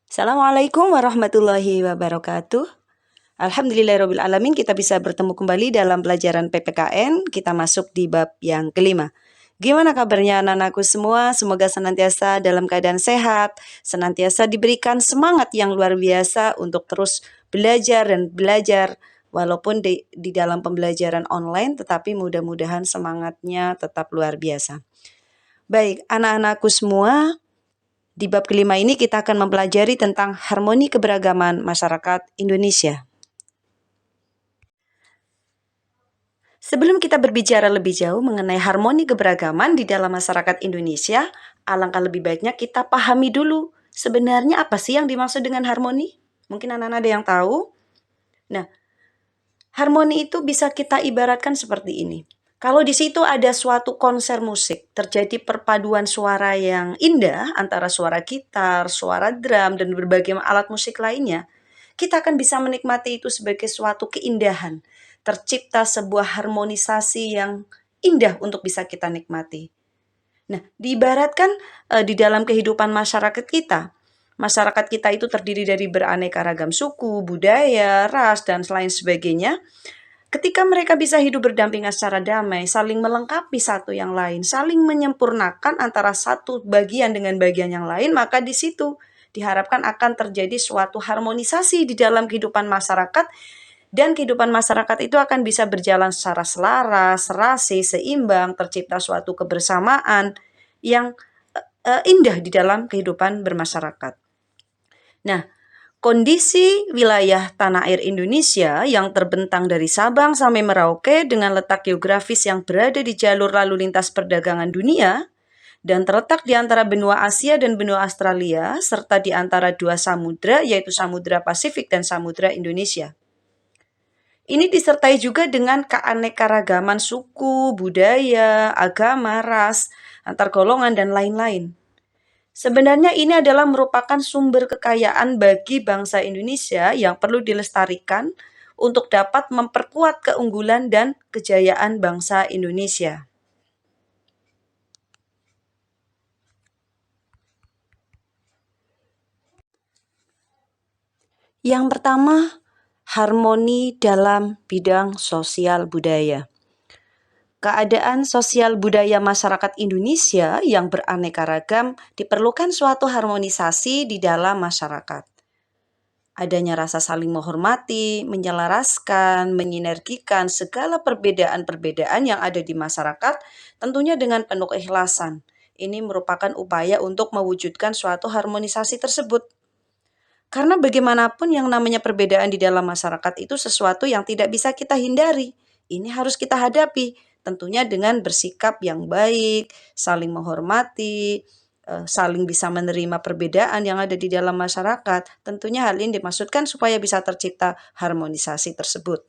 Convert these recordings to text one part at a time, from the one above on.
Assalamualaikum warahmatullahi wabarakatuh. Alhamdulillahirrabbilalamin, kita bisa bertemu kembali dalam pelajaran PPKN. Kita masuk di bab yang kelima. Gimana kabarnya anak-anakku semua? Semoga senantiasa dalam keadaan sehat, senantiasa diberikan semangat yang luar biasa untuk terus belajar dan belajar. Walaupun di dalam pembelajaran online, tetapi mudah-mudahan semangatnya tetap luar biasa. Baik, anak-anakku semua, di bab kelima ini kita akan mempelajari tentang harmoni keberagaman masyarakat Indonesia. Sebelum kita berbicara lebih jauh mengenai harmoni keberagaman di dalam masyarakat Indonesia, alangkah lebih baiknya kita pahami dulu sebenarnya apa sih yang dimaksud dengan harmoni? Mungkin anak-anak ada yang tahu? Nah, harmoni itu bisa kita ibaratkan seperti ini. Kalau di situ ada suatu konser musik, terjadi perpaduan suara yang indah antara suara gitar, suara drum, dan berbagai alat musik lainnya, kita akan bisa menikmati itu sebagai suatu keindahan. Tercipta sebuah harmonisasi yang indah untuk bisa kita nikmati. Nah, diibaratkan di dalam kehidupan masyarakat kita itu terdiri dari beraneka ragam suku, budaya, ras, dan lain sebagainya. Ketika mereka bisa hidup berdampingan secara damai, saling melengkapi satu yang lain, saling menyempurnakan antara satu bagian dengan bagian yang lain, maka di situ diharapkan akan terjadi suatu harmonisasi di dalam kehidupan masyarakat, dan kehidupan masyarakat itu akan bisa berjalan secara selaras, serasi, seimbang, tercipta suatu kebersamaan yang indah di dalam kehidupan bermasyarakat. Nah, kondisi wilayah tanah air Indonesia yang terbentang dari Sabang sampai Merauke dengan letak geografis yang berada di jalur lalu lintas perdagangan dunia dan terletak di antara benua Asia dan benua Australia serta di antara dua samudra yaitu Samudra Pasifik dan Samudra Indonesia. Ini disertai juga dengan keanekaragaman suku, budaya, agama, ras, antar golongan, dan lain-lain. Sebenarnya ini adalah merupakan sumber kekayaan bagi bangsa Indonesia yang perlu dilestarikan untuk dapat memperkuat keunggulan dan kejayaan bangsa Indonesia. Yang pertama, harmoni dalam bidang sosial budaya. Keadaan sosial budaya masyarakat Indonesia yang beraneka ragam diperlukan suatu harmonisasi di dalam masyarakat. Adanya rasa saling menghormati, menyelaraskan, menyinergikan segala perbedaan-perbedaan yang ada di masyarakat, tentunya dengan penuh keikhlasan. Ini merupakan upaya untuk mewujudkan suatu harmonisasi tersebut. Karena bagaimanapun yang namanya perbedaan di dalam masyarakat itu sesuatu yang tidak bisa kita hindari. Ini harus kita hadapi, tentunya dengan bersikap yang baik, saling menghormati, saling bisa menerima perbedaan yang ada di dalam masyarakat. Tentunya hal ini dimaksudkan supaya bisa tercipta harmonisasi tersebut.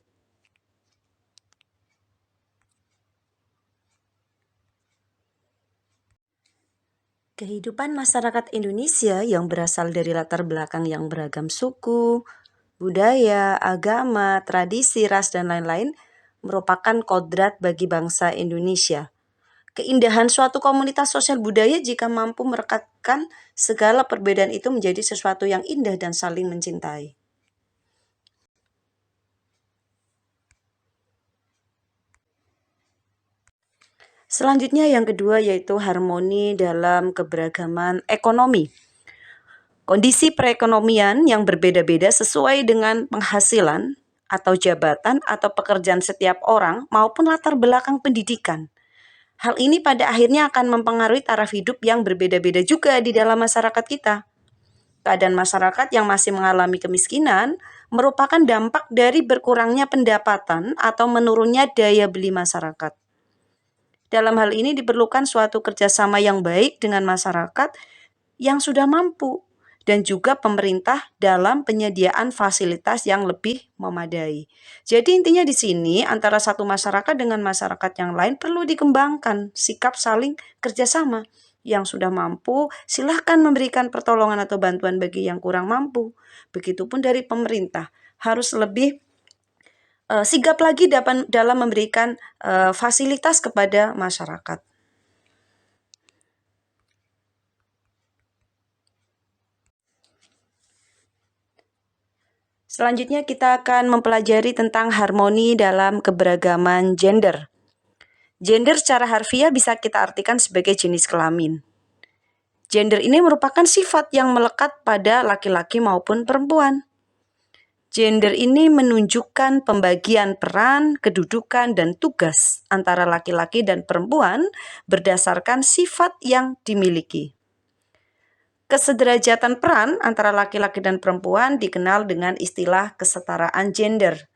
Kehidupan masyarakat Indonesia yang berasal dari latar belakang yang beragam suku, budaya, agama, tradisi, ras, dan lain-lain merupakan kodrat bagi bangsa Indonesia. Keindahan suatu komunitas sosial budaya jika mampu merekatkan segala perbedaan itu menjadi sesuatu yang indah dan saling mencintai. Selanjutnya yang kedua yaitu harmoni dalam keberagaman ekonomi. Kondisi perekonomian yang berbeda-beda sesuai dengan penghasilan atau jabatan atau pekerjaan setiap orang maupun latar belakang pendidikan. Hal ini pada akhirnya akan mempengaruhi taraf hidup yang berbeda-beda juga di dalam masyarakat kita. Keadaan masyarakat yang masih mengalami kemiskinan merupakan dampak dari berkurangnya pendapatan atau menurunnya daya beli masyarakat. Dalam hal ini diperlukan suatu kerjasama yang baik dengan masyarakat yang sudah mampu dan juga pemerintah dalam penyediaan fasilitas yang lebih memadai. Jadi intinya di sini antara satu masyarakat dengan masyarakat yang lain perlu dikembangkan sikap saling kerjasama. Yang sudah mampu silahkan memberikan pertolongan atau bantuan bagi yang kurang mampu. Begitupun dari pemerintah harus lebih sigap lagi dalam memberikan fasilitas kepada masyarakat. Selanjutnya kita akan mempelajari tentang harmoni dalam keberagaman gender. Gender secara harfiah bisa kita artikan sebagai jenis kelamin. Gender ini merupakan sifat yang melekat pada laki-laki maupun perempuan. Gender ini menunjukkan pembagian peran, kedudukan, dan tugas antara laki-laki dan perempuan berdasarkan sifat yang dimiliki. Kesederajatan peran antara laki-laki dan perempuan dikenal dengan istilah kesetaraan gender.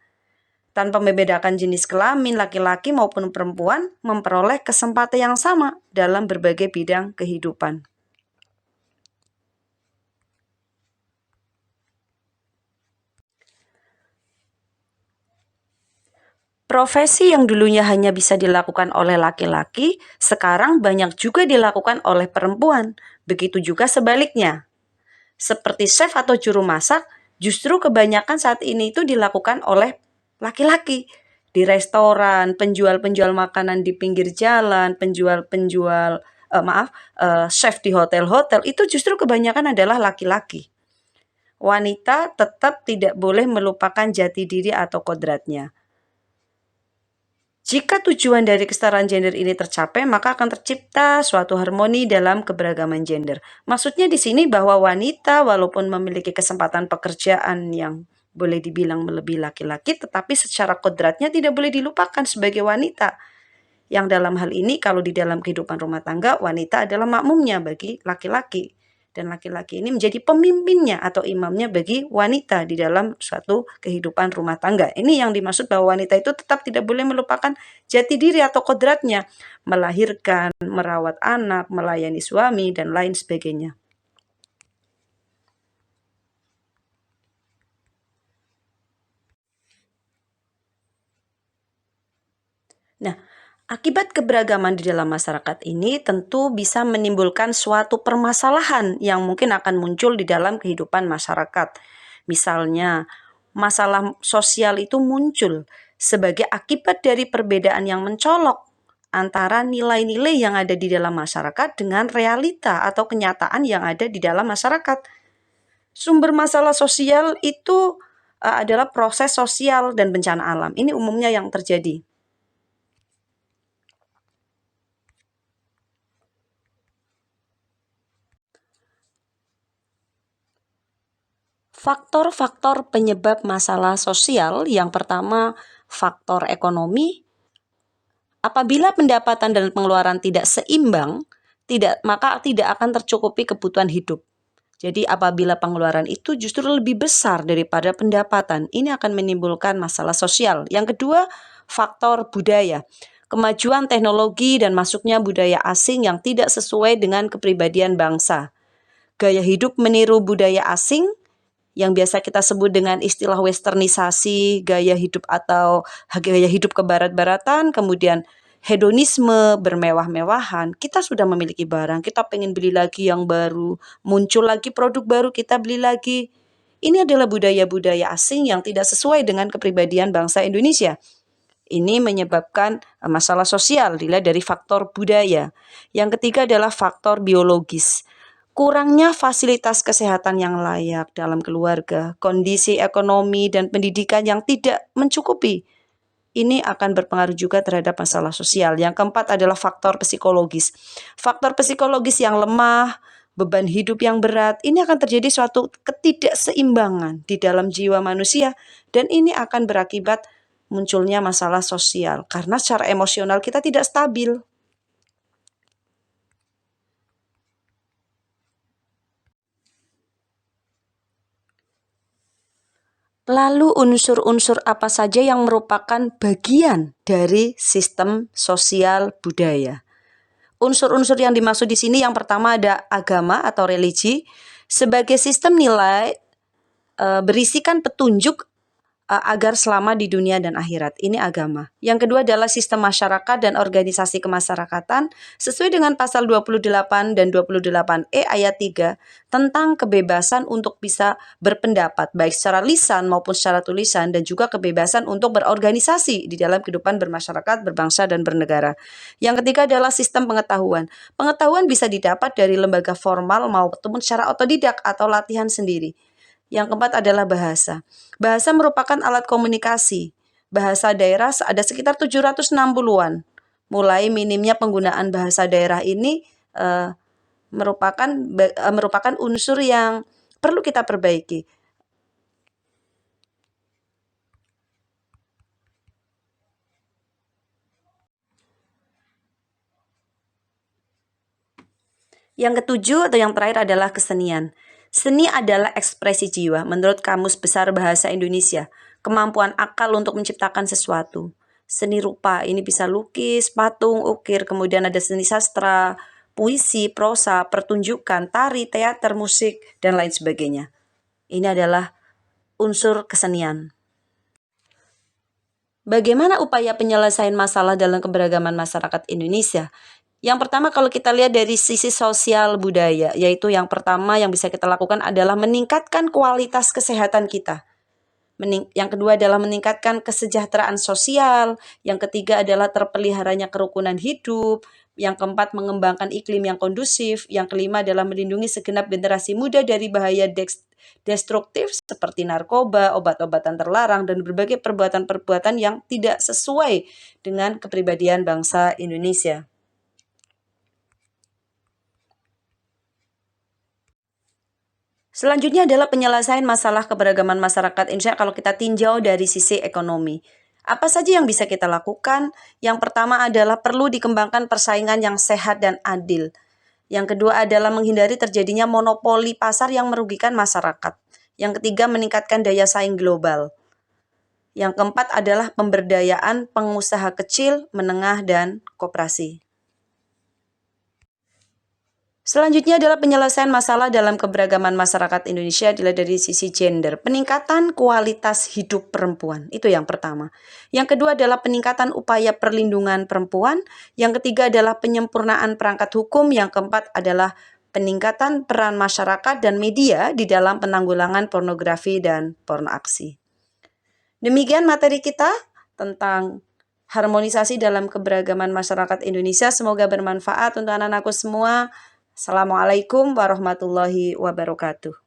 Tanpa membedakan jenis kelamin laki-laki maupun perempuan memperoleh kesempatan yang sama dalam berbagai bidang kehidupan. Profesi yang dulunya hanya bisa dilakukan oleh laki-laki, sekarang banyak juga dilakukan oleh perempuan. Begitu juga sebaliknya. Seperti chef atau juru masak, justru kebanyakan saat ini itu dilakukan oleh laki-laki. Di restoran, penjual-penjual makanan di pinggir jalan, chef di hotel-hotel, itu justru kebanyakan adalah laki-laki. Wanita tetap tidak boleh melupakan jati diri atau kodratnya. Jika tujuan dari kesetaraan gender ini tercapai, maka akan tercipta suatu harmoni dalam keberagaman gender. Maksudnya di sini bahwa wanita walaupun memiliki kesempatan pekerjaan yang boleh dibilang melebihi laki-laki, tetapi secara kodratnya tidak boleh dilupakan sebagai wanita. Yang dalam hal ini kalau di dalam kehidupan rumah tangga, wanita adalah makmumnya bagi laki-laki. Dan laki-laki ini menjadi pemimpinnya atau imamnya bagi wanita di dalam suatu kehidupan rumah tangga. Ini yang dimaksud bahwa wanita itu tetap tidak boleh melupakan jati diri atau kodratnya, melahirkan, merawat anak, melayani suami, dan lain sebagainya. Nah, akibat keberagaman di dalam masyarakat ini tentu bisa menimbulkan suatu permasalahan yang mungkin akan muncul di dalam kehidupan masyarakat. Misalnya, masalah sosial itu muncul sebagai akibat dari perbedaan yang mencolok antara nilai-nilai yang ada di dalam masyarakat dengan realita atau kenyataan yang ada di dalam masyarakat. Sumber masalah sosial itu adalah proses sosial dan bencana alam. Ini umumnya yang terjadi. Faktor-faktor penyebab masalah sosial yang pertama, faktor ekonomi. Apabila pendapatan dan pengeluaran tidak seimbang, maka tidak akan tercukupi kebutuhan hidup. Jadi apabila pengeluaran itu justru lebih besar daripada pendapatan, ini akan menimbulkan masalah sosial. Yang kedua, faktor budaya. Kemajuan teknologi dan masuknya budaya asing yang tidak sesuai dengan kepribadian bangsa. Gaya hidup meniru budaya asing yang biasa kita sebut dengan istilah westernisasi, gaya hidup atau gaya hidup kebarat-baratan, kemudian hedonisme, bermewah-mewahan. Kita sudah memiliki barang, kita pengen beli lagi yang baru, muncul lagi produk baru, kita beli lagi. Ini adalah budaya-budaya asing yang tidak sesuai dengan kepribadian bangsa Indonesia. Ini menyebabkan masalah sosial dilihat dari faktor budaya. Yang ketiga adalah faktor biologis. Kurangnya fasilitas kesehatan yang layak dalam keluarga, kondisi ekonomi dan pendidikan yang tidak mencukupi. Ini akan berpengaruh juga terhadap masalah sosial. Yang keempat adalah faktor psikologis. Faktor psikologis yang lemah, beban hidup yang berat, ini akan terjadi suatu ketidakseimbangan di dalam jiwa manusia dan ini akan berakibat munculnya masalah sosial karena secara emosional kita tidak stabil. Lalu unsur-unsur apa saja yang merupakan bagian dari sistem sosial budaya? Unsur-unsur yang dimaksud di sini yang pertama ada agama atau religi sebagai sistem nilai berisikan petunjuk agar selama di dunia dan akhirat. Ini agama. Yang kedua adalah sistem masyarakat dan organisasi kemasyarakatan sesuai dengan pasal 28 dan 28E ayat 3 tentang kebebasan untuk bisa berpendapat baik secara lisan maupun secara tulisan dan juga kebebasan untuk berorganisasi di dalam kehidupan bermasyarakat, berbangsa dan bernegara. Yang ketiga adalah sistem pengetahuan. Pengetahuan bisa didapat dari lembaga formal maupun secara otodidak atau latihan sendiri. Yang keempat adalah bahasa. Bahasa merupakan alat komunikasi. Bahasa daerah ada sekitar 760-an. Mulai minimnya penggunaan bahasa daerah ini merupakan unsur yang perlu kita perbaiki. Yang ketujuh atau yang terakhir adalah kesenian. Seni adalah ekspresi jiwa menurut Kamus Besar Bahasa Indonesia, kemampuan akal untuk menciptakan sesuatu. Seni rupa ini bisa lukis, patung, ukir, kemudian ada seni sastra, puisi, prosa, pertunjukan, tari, teater, musik, dan lain sebagainya. Ini adalah unsur kesenian. Bagaimana upaya penyelesaian masalah dalam keberagaman masyarakat Indonesia? Yang pertama kalau kita lihat dari sisi sosial budaya, yaitu yang pertama yang bisa kita lakukan adalah meningkatkan kualitas kesehatan kita. Yang kedua adalah meningkatkan kesejahteraan sosial, yang ketiga adalah terpeliharanya kerukunan hidup, yang keempat mengembangkan iklim yang kondusif, yang kelima adalah melindungi segenap generasi muda dari bahaya destruktif seperti narkoba, obat-obatan terlarang, dan berbagai perbuatan-perbuatan yang tidak sesuai dengan kepribadian bangsa Indonesia. Selanjutnya adalah penyelesaian masalah keberagaman masyarakat Indonesia kalau kita tinjau dari sisi ekonomi. Apa saja yang bisa kita lakukan? Yang pertama adalah perlu dikembangkan persaingan yang sehat dan adil. Yang kedua adalah menghindari terjadinya monopoli pasar yang merugikan masyarakat. Yang ketiga meningkatkan daya saing global. Yang keempat adalah pemberdayaan pengusaha kecil, menengah, dan koperasi. Selanjutnya adalah penyelesaian masalah dalam keberagaman masyarakat Indonesia adalah dari sisi gender. Peningkatan kualitas hidup perempuan, itu yang pertama. Yang kedua adalah peningkatan upaya perlindungan perempuan. Yang ketiga adalah penyempurnaan perangkat hukum. Yang keempat adalah peningkatan peran masyarakat dan media di dalam penanggulangan pornografi dan porno aksi. Demikian materi kita tentang harmonisasi dalam keberagaman masyarakat Indonesia. Semoga bermanfaat untuk anak-anakku semua. Assalamualaikum warahmatullahi wabarakatuh.